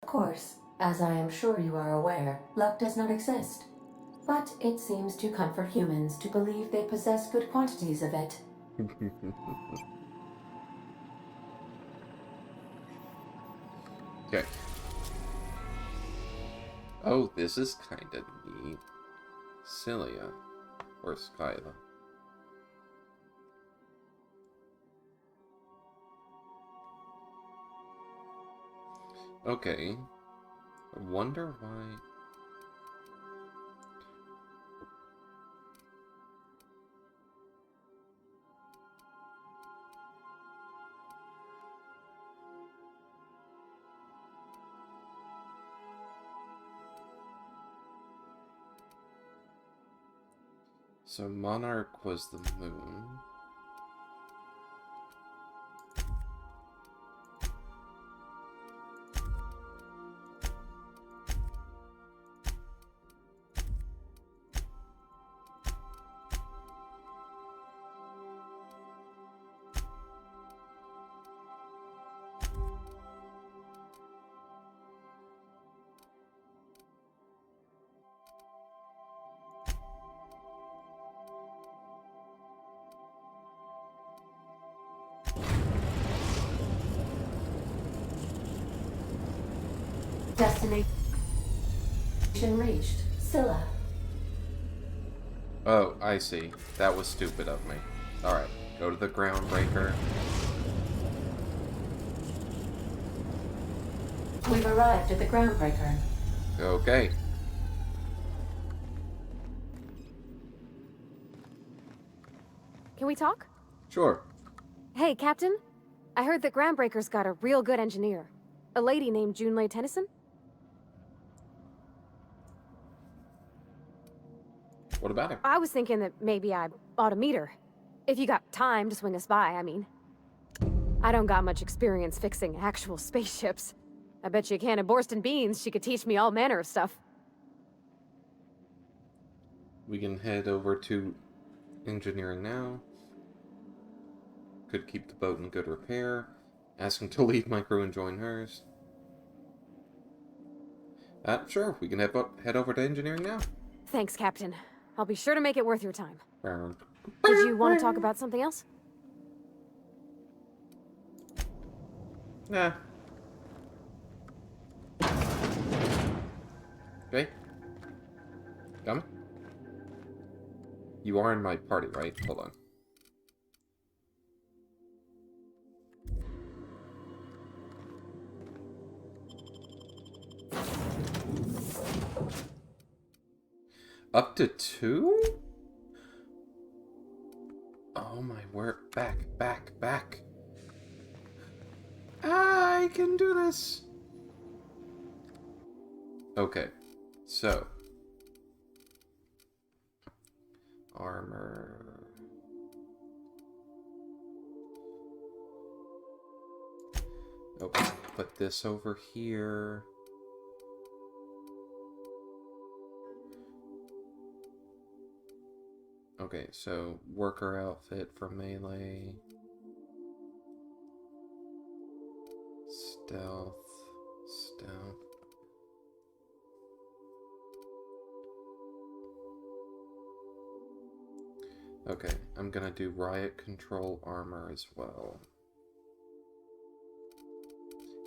Of course, as I am sure you are aware, luck does not exist. But it seems to comfort humans to believe they possess good quantities of it. Okay. Oh, this is kind of neat. Cilia. Or Skyla. Okay. I wonder why... So Monarch was the moon. Destination reached. Scylla. Oh, I see. That was stupid of me. Alright, go to the Groundbreaker. We've arrived at the Groundbreaker. Okay. Can we talk? Sure. Hey, Captain. I heard that Groundbreaker's got a real good engineer. A lady named Junlei Tennyson? What about him? I was thinking that maybe I ought to meet her. If you got time to swing us by, I mean. I don't got much experience fixing actual spaceships. I bet you a can of Borston beans she could teach me all manner of stuff. We can head over to engineering now. Could keep the boat in good repair. Ask him to leave my crew and join hers. Sure, we can head over to engineering now. Thanks, Captain. I'll be sure to make it worth your time. Round. Did you want to talk about something else? Nah. Okay. Come. You are in my party, right? Hold on. Up to 2? Oh my word. Back. I can do this. Okay. So. Armor. Okay. Put this over here. Okay, so worker outfit for melee. Stealth. Okay, I'm gonna do riot control armor as well.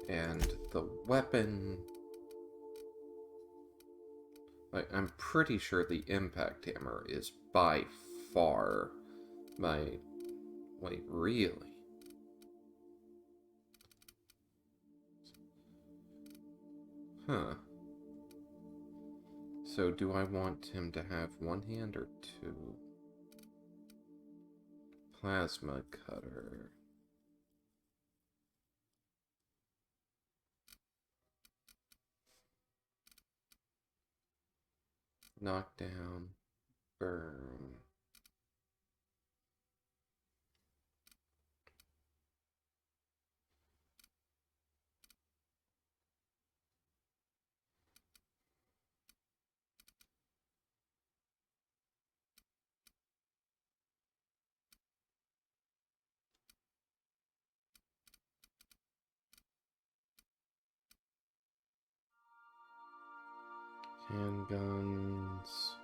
And the weapon... Like, I'm pretty sure the impact hammer is by far my... Wait, really? Huh. So do I want him to have one hand or two? Plasma cutter. Knockdown. Burn. Handguns.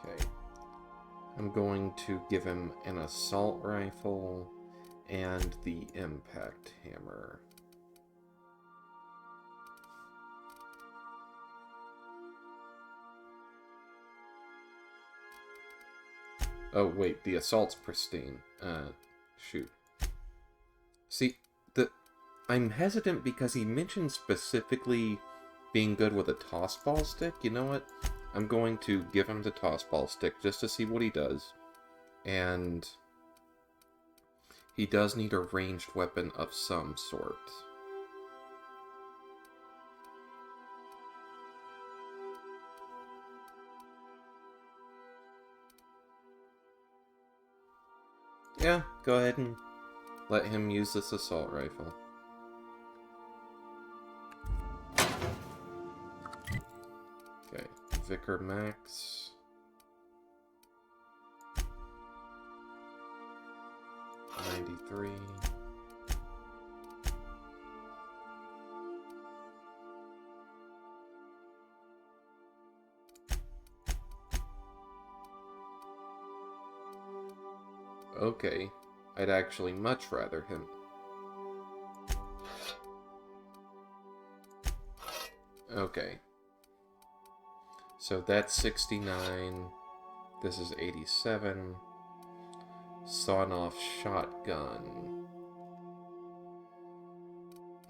Okay. I'm going to give him an assault rifle and the impact hammer. Oh, wait, the assault's pristine. Shoot. See, I'm hesitant because he mentioned specifically being good with a toss ball stick. You know what? I'm going to give him the toss ball stick just to see what he does. And he does need a ranged weapon of some sort. Yeah, go ahead and let him use this assault rifle. Okay, Vicar Max. $93. Okay, I'd actually much rather him. Okay. So that's 69. This is 87. Sawn-off shotgun.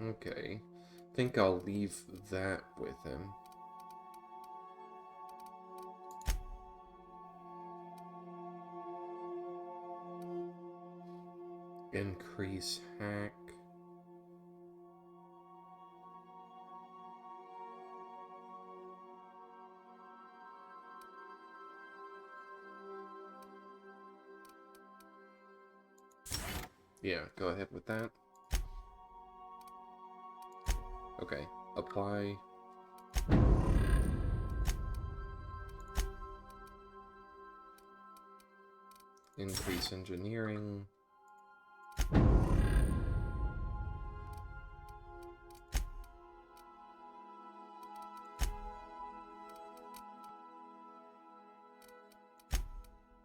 Okay. Think I'll leave that with him. Increase hack. Yeah, go ahead with that. Okay, apply. Increase engineering.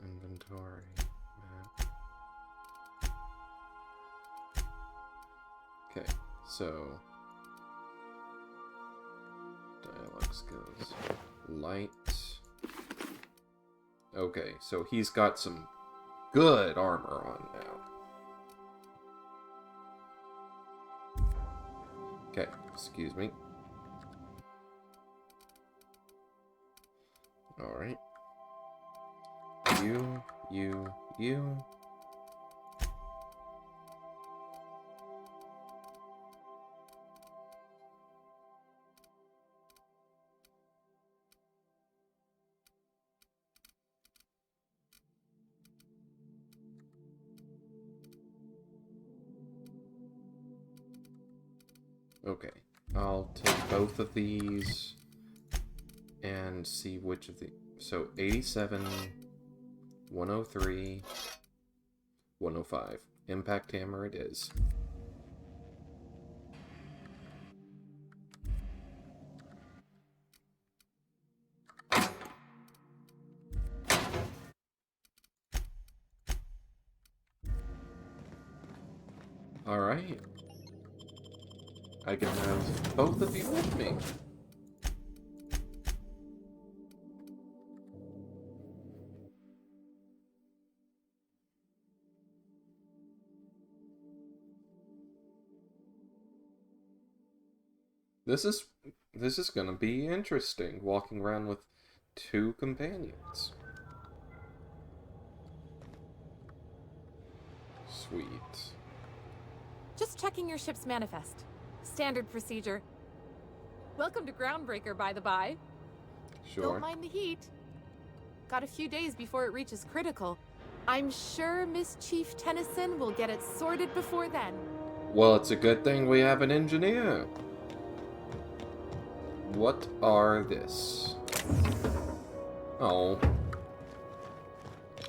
Inventory. Map. Okay, so dialogue skills. Light. Okay, so he's got some good armor on now. Okay, excuse me. Alright. You. Okay, I'll take both of these and see which of the... So, 87, 103, 105. Impact hammer it is. Alright. I can have both of you with me. This is gonna be interesting, walking around with two companions. Sweet. Just checking your ship's manifest. Standard procedure. Welcome to Groundbreaker, by the by. Sure. Don't mind the heat. Got a few days before it reaches critical. I'm sure Miss Chief Tennyson will get it sorted before then. Well, it's a good thing we have an engineer. What are this? Oh.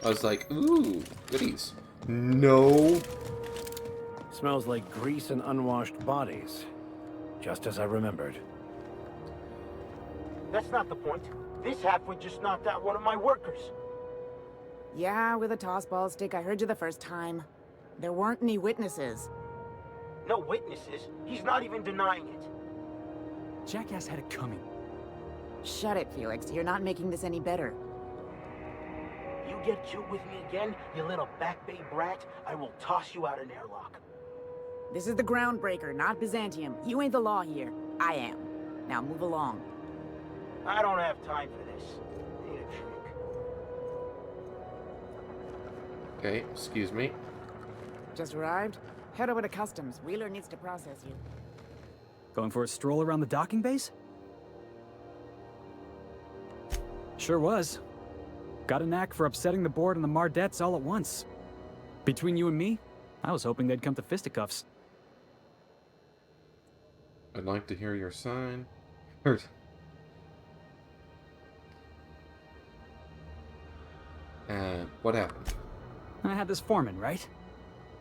I was like, ooh, goodies. No. Smells like grease and unwashed bodies. Just as I remembered. That's not the point. This halfwit just knocked out one of my workers. Yeah, with a tossball stick. I heard you the first time. There weren't any witnesses. No witnesses. He's not even denying it. Jackass had it coming. Shut it, Felix. You're not making this any better. You get cute with me again, you little Back Bay brat, I will toss you out an airlock. This is the Groundbreaker, not Byzantium. You ain't the law here. I am. Now move along. I don't have time for this. Need a trick. Okay, excuse me. Just arrived? Head over to Customs. Wheeler needs to process you. Going for a stroll around the docking base? Sure was. Got a knack for upsetting the board and the Mardettes all at once. Between you and me, I was hoping they'd come to fisticuffs. I'd like to hear your sign. What happened? I had this foreman, right?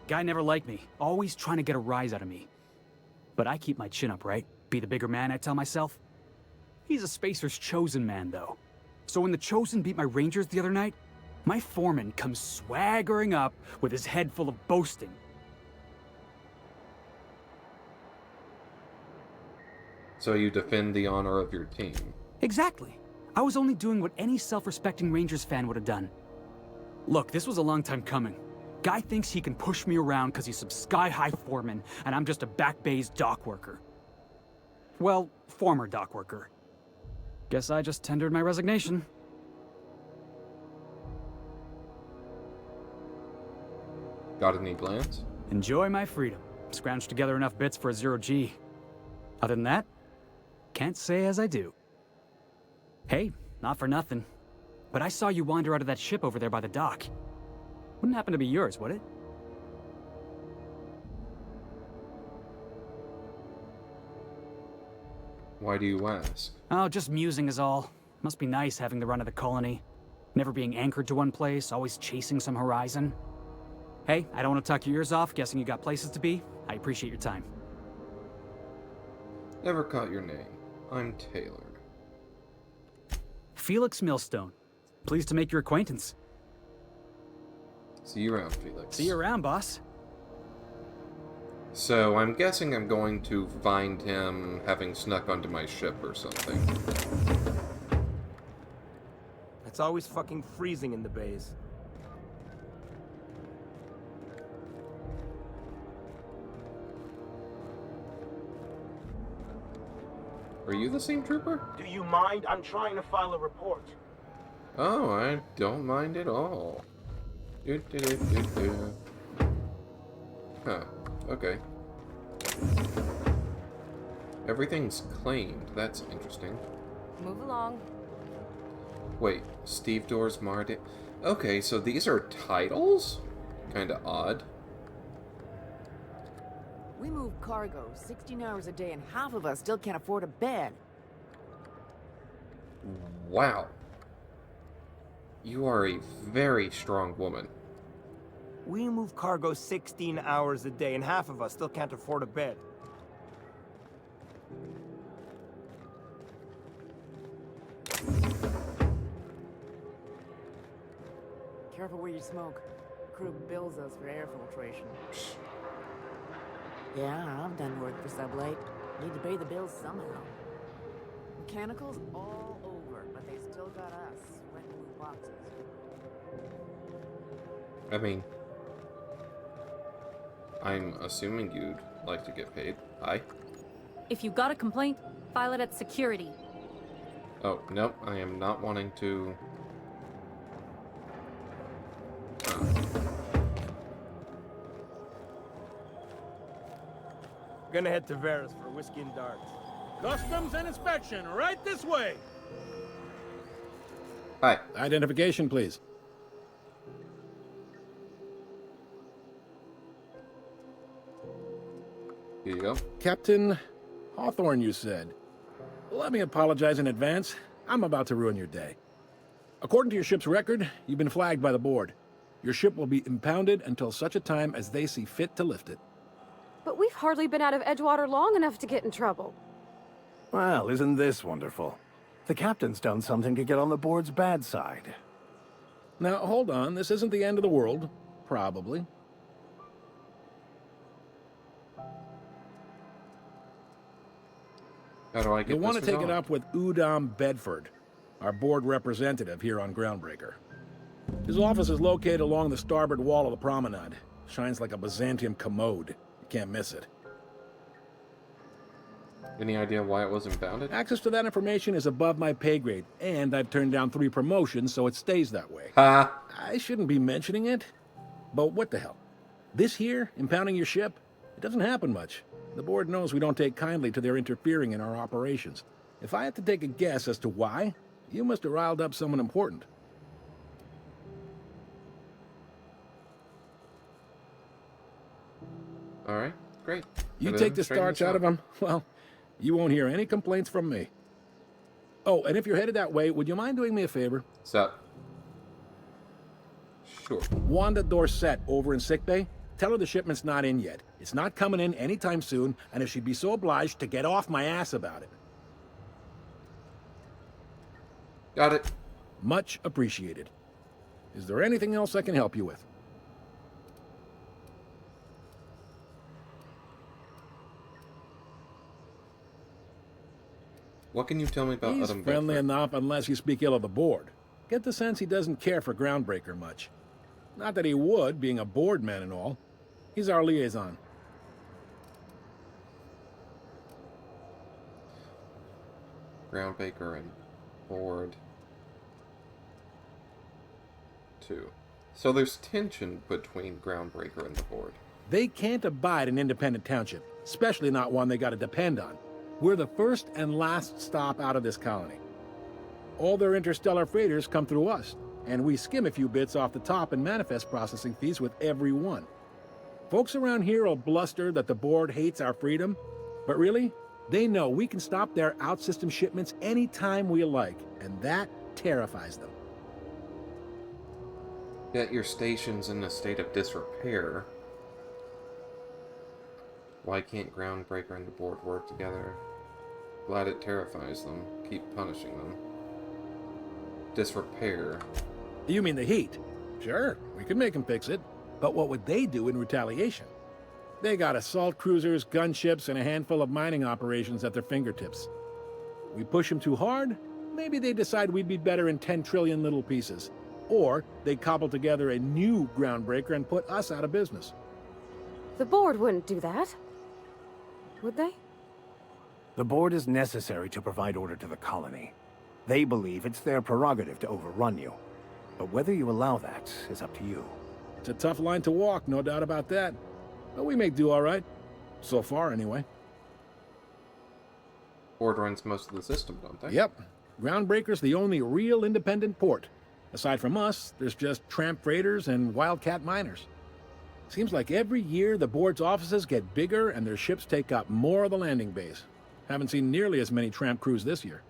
Guy never liked me, always trying to get a rise out of me. But I keep my chin up, right? Be the bigger man, I tell myself. He's a Spacer's chosen man, though. So when the Chosen beat my Rangers the other night, my foreman comes swaggering up with his head full of boasting. So you defend the honor of your team. Exactly. I was only doing what any self-respecting Rangers fan would have done. Look, this was a long time coming. Guy thinks he can push me around because he's some sky-high foreman, and I'm just a Back Bay's dock worker. Well, former dock worker. Guess I just tendered my resignation. Got any plans? Enjoy my freedom. Scrounged together enough bits for a 0G. Other than that, can't say as I do. Hey, not for nothing, but I saw you wander out of that ship over there by the dock. Wouldn't happen to be yours, would it? Why do you ask? Oh, just musing is all. Must be nice having the run of the colony. Never being anchored to one place, always chasing some horizon. Hey, I don't want to talk your ears off, guessing you got places to be. I appreciate your time. Never caught your name. I'm Taylor. Felix Millstone. Pleased to make your acquaintance. See you around, Felix. See you around, boss. So, I'm guessing I'm going to find him having snuck onto my ship or something. It's always fucking freezing in the bays. Are you the same trooper? Do you mind? I'm trying to file a report. Oh, I don't mind at all. Huh, okay. Everything's claimed. That's interesting. Move along. Wait, Steve Doors Mardi. Okay, so these are titles? Kinda odd. We move cargo 16 hours a day, and half of us still can't afford a bed. Wow. You are a very strong woman. We move cargo 16 hours a day, and half of us still can't afford a bed. Careful where you smoke. Crew bills us for air filtration. Yeah, I've done work for Sublight. Need to pay the bills somehow. Mechanicals all over, but they still got us sweating with boxes. I mean, I'm assuming you'd like to get paid. Aye? If you got a complaint, file it at security. Oh, nope, I am not wanting to... Gonna head to Varus for whiskey and darts. Customs and inspection, right this way. Hi. Identification, please. Here you go. Captain Hawthorne, you said. Let me apologize in advance. I'm about to ruin your day. According to your ship's record, you've been flagged by the board. Your ship will be impounded until such a time as they see fit to lift it. But we've hardly been out of Edgewater long enough to get in trouble. Well, isn't this wonderful? The captain's done something to get on the board's bad side. Now, hold on. This isn't the end of the world. Probably. How do I get You'll want to this take it resolved? up with Udom Bedford, our board representative here on Groundbreaker. His office is located along the starboard wall of the promenade. Shines like a Byzantium commode. You can't miss it. Any idea why it was impounded? Access to that information is above my pay grade, and I've turned down 3 promotions, so it stays that way. Ha! I shouldn't be mentioning it, but what the hell? This here, impounding your ship, it doesn't happen much. The board knows we don't take kindly to their interfering in our operations. If I had to take a guess as to why, you must have riled up someone important. Alright, great. You Gotta take the straighten starch this out of them, well, you won't hear any complaints from me. Oh, and if you're headed that way, would you mind doing me a favor? So, sure. Wanda Dorset over in sickbay, tell her the shipment's not in yet. It's not coming in anytime soon, and if she'd be so obliged to get off my ass about it. Got it. Much appreciated. Is there anything else I can help you with? What can you tell me about He's Adam friendly Bedford? enough unless you speak ill of the board. Get the sense he doesn't care for Groundbreaker much. Not that he would, being a board man and all. He's our liaison. Groundbreaker and board 2. So there's tension between Groundbreaker and the board. They can't abide an independent township, especially not one they gotta depend on. We're the first and last stop out of this colony. All their interstellar freighters come through us, and we skim a few bits off the top in manifest processing fees with every one. Folks around here will bluster that the board hates our freedom, but really, they know we can stop their out-system shipments anytime we like, and that terrifies them. Yet your station's in a state of disrepair. Why can't Groundbreaker and the board work together? Glad it terrifies them. Keep punishing them. Disrepair. You mean the heat? Sure, we could make them fix it. But what would they do in retaliation? They got assault cruisers, gunships, and a handful of mining operations at their fingertips. We push them too hard, maybe they decide we'd be better in 10 trillion little pieces. Or they cobble together a new Groundbreaker and put us out of business. The board wouldn't do that. Would they? The board is necessary to provide order to the colony. They believe it's their prerogative to overrun you. But whether you allow that is up to you. It's a tough line to walk, no doubt about that. But we may do all right. So far, anyway. Board runs most of the system, don't they? Yep. Groundbreaker's the only real independent port. Aside from us, there's just tramp freighters and wildcat miners. Seems like every year the board's offices get bigger and their ships take up more of the landing base. Haven't seen nearly as many tramp crews this year.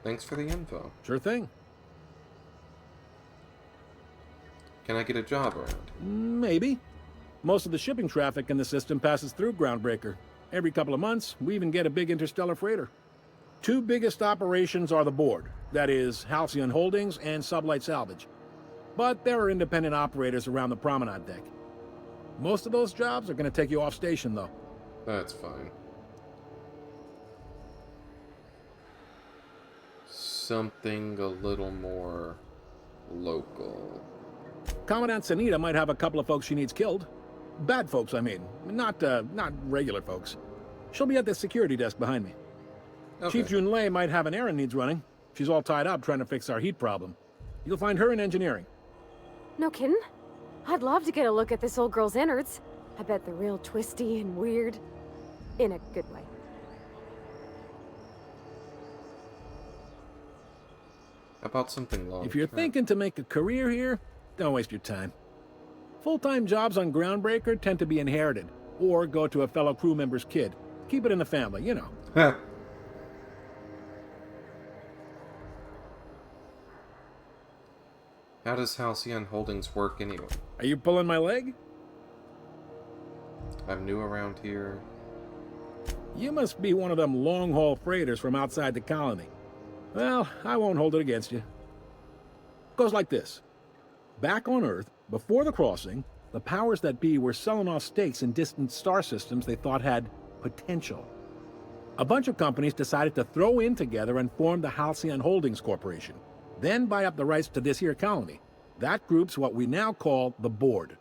Thanks for the info. Sure thing. Can I get a job around? Maybe. Most of the shipping traffic in the system passes through Groundbreaker. Every couple of months, we even get a big interstellar freighter. 2 biggest operations are the board. That is, Halcyon Holdings and Sublight Salvage. But there are independent operators around the promenade deck. Most of those jobs are going to take you off station, though. That's fine. Something a little more local. Commandant Sanita might have a couple of folks she needs killed. Bad folks, I mean. Not regular folks. She'll be at the security desk behind me. Okay. Chief Junlei might have an errand needs running. She's all tied up trying to fix our heat problem. You'll find her in engineering. No kidding? I'd love to get a look at this old girl's innards. I bet they're real twisty and weird. In a good way. About something long. If you're thinking to make a career here, don't waste your time. Full-time jobs on Groundbreaker tend to be inherited, or go to a fellow crew member's kid. Keep it in the family, you know. How does Halcyon Holdings work anyway? Are you pulling my leg? I'm new around here. You must be one of them long-haul freighters from outside the colony. Well, I won't hold it against you. Goes like this. Back on Earth, before the crossing, the powers that be were selling off stakes in distant star systems they thought had potential. A bunch of companies decided to throw in together and form the Halcyon Holdings Corporation, then buy up the rights to this here colony. That group's what we now call the Board.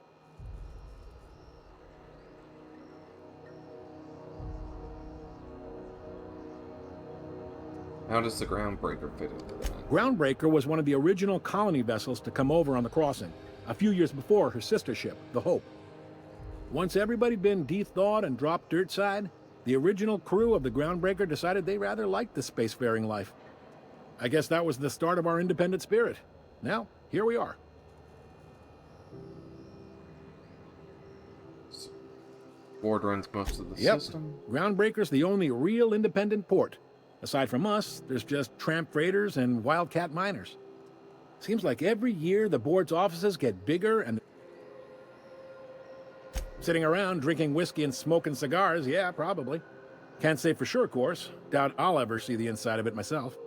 How does the Groundbreaker fit into that? Groundbreaker was one of the original colony vessels to come over on the crossing, a few years before her sister ship, the Hope. Once everybody'd been de-thawed and dropped dirtside, the original crew of the Groundbreaker decided they rather liked the spacefaring life. I guess that was the start of our independent spirit. Now, here we are. Board runs most of the Yep. system? Groundbreaker's the only real independent port. Aside from us, there's just tramp freighters and wildcat miners. Seems like every year the board's offices get bigger and... Sitting around drinking whiskey and smoking cigars, yeah, probably. Can't say for sure, of course. Doubt I'll ever see the inside of it myself.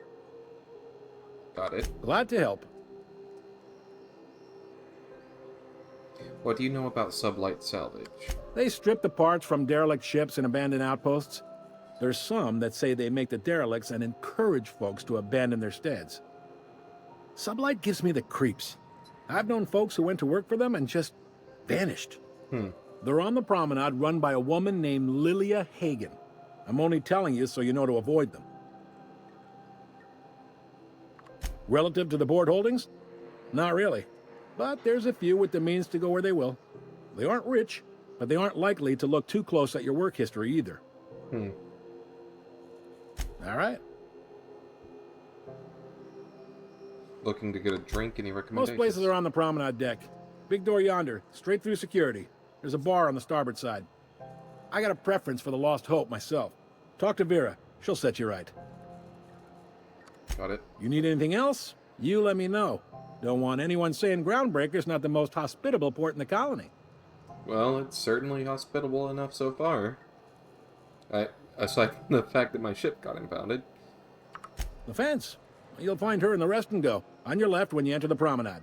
Got it. Glad to help. What do you know about Sublight Salvage? They strip the parts from derelict ships and abandoned outposts. There's some that say they make the derelicts and encourage folks to abandon their steads. Sublight gives me the creeps. I've known folks who went to work for them and just vanished. They're on the promenade run by a woman named Lilia Hagen. I'm only telling you so you know to avoid them. Relative to the board holdings? Not really. But there's a few with the means to go where they will. They aren't rich, but they aren't likely to look too close at your work history either. All right. Looking to get a drink? Any recommendations? Most places are on the promenade deck. Big door yonder, straight through security. There's a bar on the starboard side. I got a preference for the Lost Hope myself. Talk to Vera. She'll set you right. Got it. You need anything else? You let me know. Don't want anyone saying Groundbreaker's not the most hospitable port in the colony. Well, it's certainly hospitable enough so far. Aside from the fact that my ship got impounded. The fence. You'll find her in the rest and go, on your left when you enter the promenade.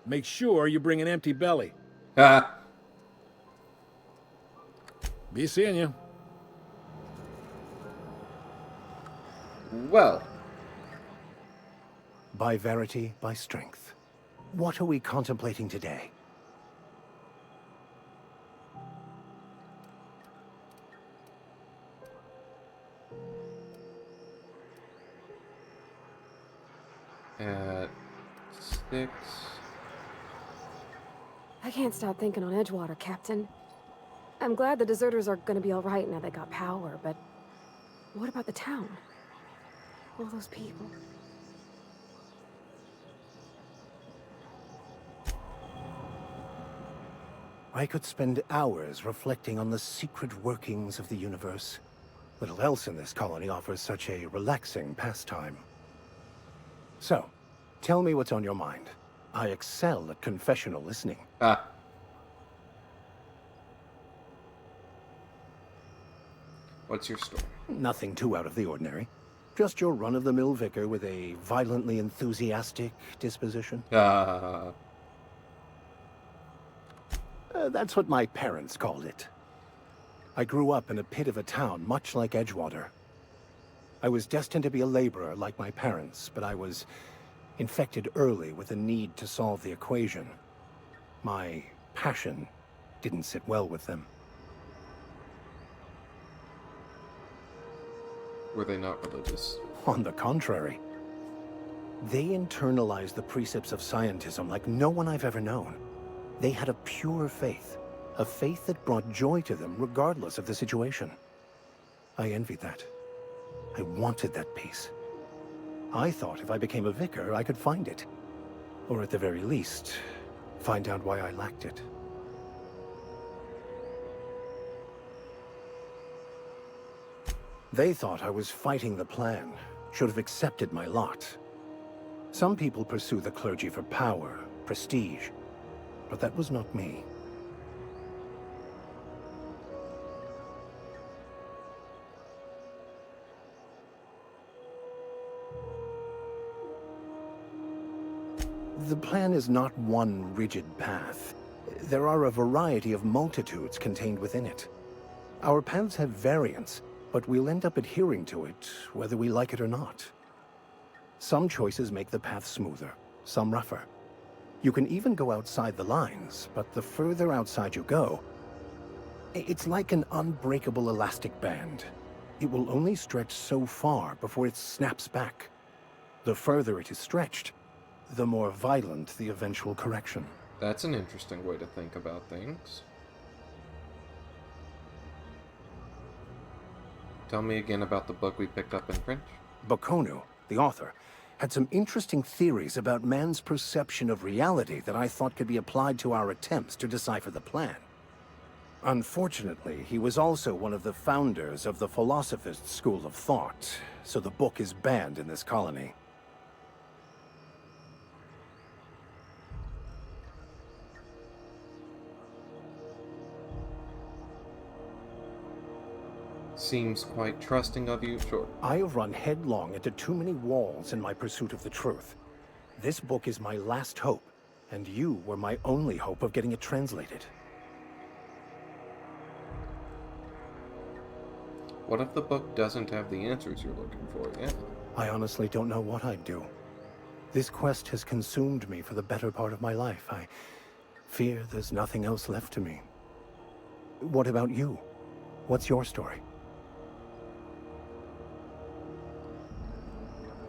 Make sure you bring an empty belly. Ah! Be seeing you. Well. By verity, by strength. What are we contemplating today? At 6. I can't stop thinking on Edgewater, Captain. I'm glad the deserters are gonna be alright now they got power, but what about the town? All those people. I could spend hours reflecting on the secret workings of the universe. Little else in this colony offers such a relaxing pastime. So, tell me what's on your mind. I excel at confessional listening. What's your story? Nothing too out of the ordinary. Just your run-of-the-mill vicar with a violently enthusiastic disposition. That's what my parents called it. I grew up in a pit of a town much like Edgewater. I was destined to be a laborer like my parents, but I was infected early with a need to solve the equation. My passion didn't sit well with them. Were they not religious? On the contrary. They internalized the precepts of scientism like no one I've ever known. They had a pure faith, a faith that brought joy to them regardless of the situation. I envied that. I wanted that peace. I thought if I became a vicar, I could find it. Or at the very least, find out why I lacked it. They thought I was fighting the plan, should have accepted my lot. Some people pursue the clergy for power, prestige. But that was not me. The plan is not one rigid path. There are a variety of multitudes contained within it. Our paths have variance, but we'll end up adhering to it, whether we like it or not. Some choices make the path smoother, some rougher. You can even go outside the lines, but the further outside you go, it's like an unbreakable elastic band. It will only stretch so far before it snaps back. The further it is stretched, the more violent the eventual correction. That's an interesting way to think about things. Tell me again about the book we picked up in print. Bakonu, the author, had some interesting theories about man's perception of reality that I thought could be applied to our attempts to decipher the plan. Unfortunately, he was also one of the founders of the Philosophist school of thought, so the book is banned in this colony. Seems quite trusting of you, sure. I have run headlong into too many walls in my pursuit of the truth. This book is my last hope, and you were my only hope of getting it translated. What if the book doesn't have the answers you're looking for yet? I honestly don't know what I'd do. This quest has consumed me for the better part of my life. I fear there's nothing else left to me. What about you? What's your story?